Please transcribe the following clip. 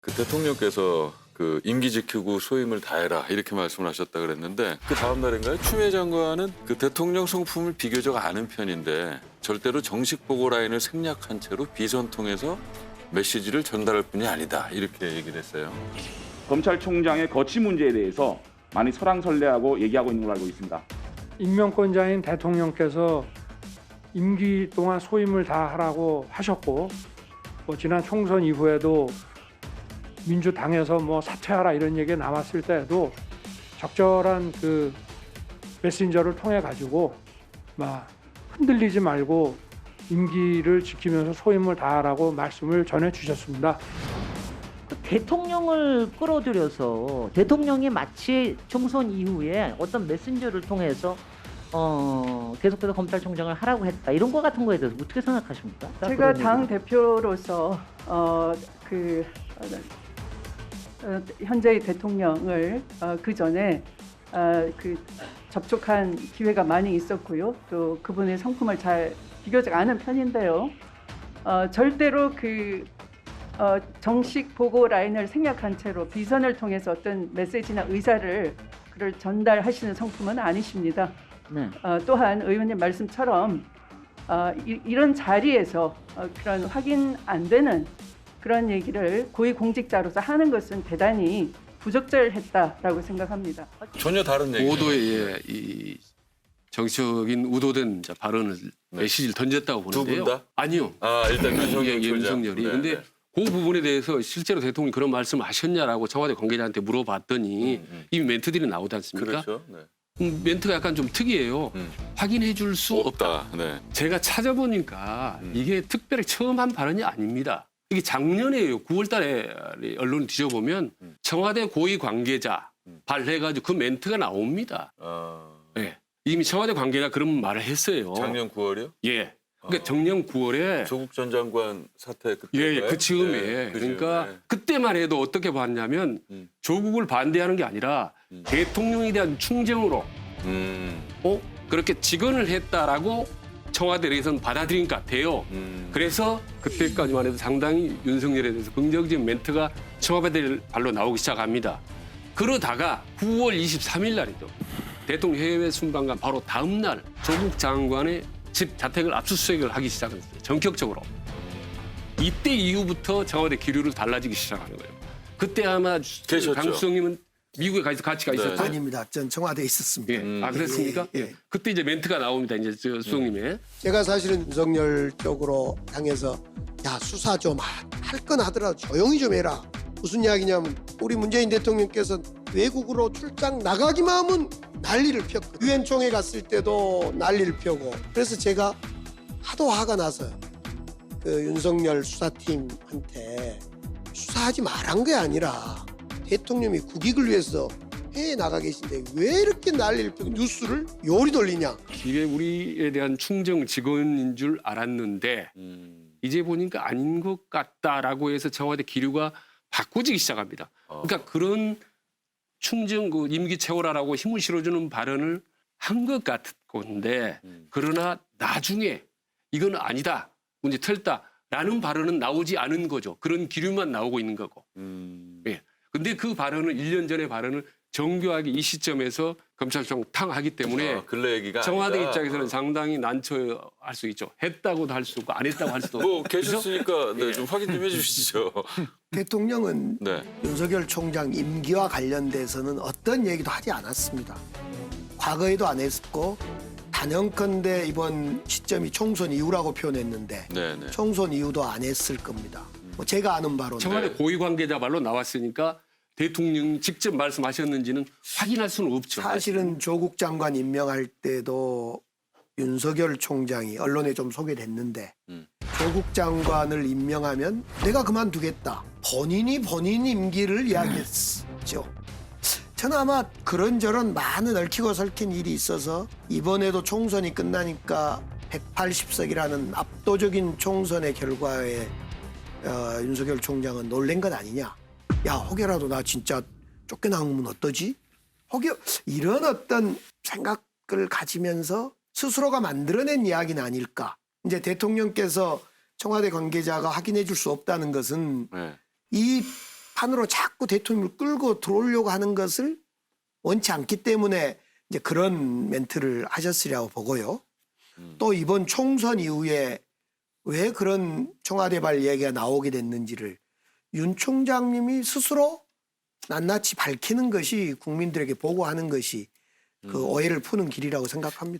그 대통령께서 그 임기 지키고 소임을 다해라 이렇게 말씀을 하셨다 그랬는데 그 다음 날인가요? 추미애 장관은 그 대통령 성품을 비교적 아는 편인데 절대로 정식 보고 라인을 생략한 채로 비선 통해서 메시지를 전달할 뿐이 아니다 이렇게 얘기를 했어요. 검찰총장의 거취 문제에 대해서 많이 설왕설래하고 얘기하고 있는 걸로 알고 있습니다. 임명권자인 대통령께서 임기 동안 소임을 다하라고 하셨고 지난 총선 이후에도 민주당에서 사퇴하라 이런 얘기가 나왔을 때에도 적절한 그 메신저를 통해 가지고 흔들리지 말고 임기를 지키면서 소임을 다하라고 말씀을 전해 주셨습니다. 대통령을 끌어들여서 대통령이 마치 총선 이후에 어떤 메신저를 통해서 계속해서 검찰총장을 하라고 했다 이런 거 같은 거에 대해서 어떻게 생각하십니까? 제가 당 대표로서 현재의 대통령을 그 전에 접촉한 기회가 많이 있었고요. 또 그분의 성품을 잘 비교적 아는 편인데요. 절대로 정식 보고 라인을 생략한 채로 비선을 통해서 어떤 메시지나 의사를 그를 전달하시는 성품은 아니십니다. 네. 또한 의원님 말씀처럼 이런 자리에서 그런 확인 안 되는 그런 얘기를 고위공직자로서 하는 것은 대단히 부적절했다라고 생각합니다. 전혀 다른 얘기예요. 오도의 이 정치적인 의도된 발언을 메시지를 던졌다고 두 보는데요. 분 다? 아니요. 일단 윤석열 윤석열이. 네, 근데 네. 그 부분에 대해서 실제로 대통령이 그런 말씀을 하셨냐라고 청와대 관계자한테 물어봤더니 이미 멘트들이 나오지 않습니까? 그렇죠. 네. 멘트가 약간 좀 특이해요. 확인해 줄 수 없다. 네. 제가 찾아보니까 이게 특별히 처음 한 발언이 아닙니다. 이게 작년에요. 9월 달에 언론 뒤져보면 청와대 고위 관계자 발해가지고 그 멘트가 나옵니다. 네. 이미 청와대 관계자 그런 말을 했어요. 작년 9월이요? 예. 그러니까 작년 9월에 조국 전 장관 사태 그때 예, 그 즈음에 그러니까 그때만 해도 어떻게 봤냐면 조국을 반대하는 게 아니라 대통령에 대한 충정으로 그렇게 직언을 했다라고 청와대에서는 받아들인 것 같아요. 그래서 그때까지만 해도 상당히 윤석열에 대해서 긍정적인 멘트가 청와대 발로 나오기 시작합니다. 그러다가 9월 23일 날이죠. 대통령 해외 순방간 바로 다음 날 조국 장관의 집 자택을 압수수색을 하기 시작했어요. 전격적으로. 이때 이후부터 청와대 기류를 달라지기 시작하는 거예요. 그때 아마 계셨죠? 강수성님은 미국에 같이 가 있었죠? 아닙니다. 전 청와대에 있었습니다. 예. 그랬습니까? 예, 예. 예. 그때 이제 멘트가 나옵니다. 이제 수석님의. 제가 사실은 윤석열 쪽으로 향해서 야 수사 좀 할 건 하더라도 조용히 좀 해라. 무슨 이야기냐면 우리 문재인 대통령께서 외국으로 출장 나가기만 하면 난리를 폈고 유엔 총회 갔을 때도 난리를 펴고 그래서 제가 하도 화가 나서 그 윤석열 수사팀한테 수사하지 말란 게 아니라 대통령이 국익을 위해서 해외에 나가 계신데 왜 이렇게 난리를 펴고 뉴스를 요리 돌리냐. 이게 우리에 대한 충정 직원인 줄 알았는데 이제 보니까 아닌 것 같다라고 해서 청와대 기류가 바꾸지기 시작합니다. 그러니까 그런 충정 임기 채워라라고 힘을 실어주는 발언을 한 것 같건데 그러나 나중에 이건 아니다. 문제 틀다라는 발언은 나오지 않은 거죠. 그런 기류만 나오고 있는 거고. 예. 근데 그 발언을 1년 전의 발언을 정교하게 이 시점에서 검찰청 탕하기 때문에 근래 얘기가 청와대 아니다. 입장에서는 상당히 난처할 수 있죠. 했다고도 할 수 없고 안 했다고 할 수도 없고. 뭐 계셨으니까 네, 좀 확인 좀 해주시죠. 대통령은 네. 윤석열 총장 임기와 관련돼서는 어떤 얘기도 하지 않았습니다. 과거에도 안 했고 단연컨대 이번 시점이 총선 이후라고 표현했는데 네. 총선 이후도 안 했을 겁니다. 뭐 제가 아는 바로는 청와대 고위 관계자 말로 나왔으니까 대통령 직접 말씀하셨는지는 확인할 수는 없죠. 사실은 조국 장관 임명할 때도 윤석열 총장이 언론에 좀 소개됐는데 조국 장관을 임명하면 내가 그만두겠다. 본인 임기를 이야기했죠. 저는 아마 그런저런 많은 얽히고 설킨 일이 있어서 이번에도 총선이 끝나니까 180석이라는 압도적인 총선의 결과에 윤석열 총장은 놀란 것 아니냐. 야 혹여라도 나 진짜 쫓겨나면 어떠지? 혹여 이런 어떤 생각을 가지면서 스스로가 만들어낸 이야기는 아닐까. 이제 대통령께서 청와대 관계자가 확인해 줄 수 없다는 것은 네. 이 판으로 자꾸 대통령을 끌고 들어오려고 하는 것을 원치 않기 때문에 이제 그런 멘트를 하셨으리라고 보고요. 또 이번 총선 이후에 왜 그런 청와대발 얘기가 나오게 됐는지를 윤 총장님이 스스로 낱낱이 밝히는 것이 국민들에게 보고하는 것이 그 오해를 푸는 길이라고 생각합니다.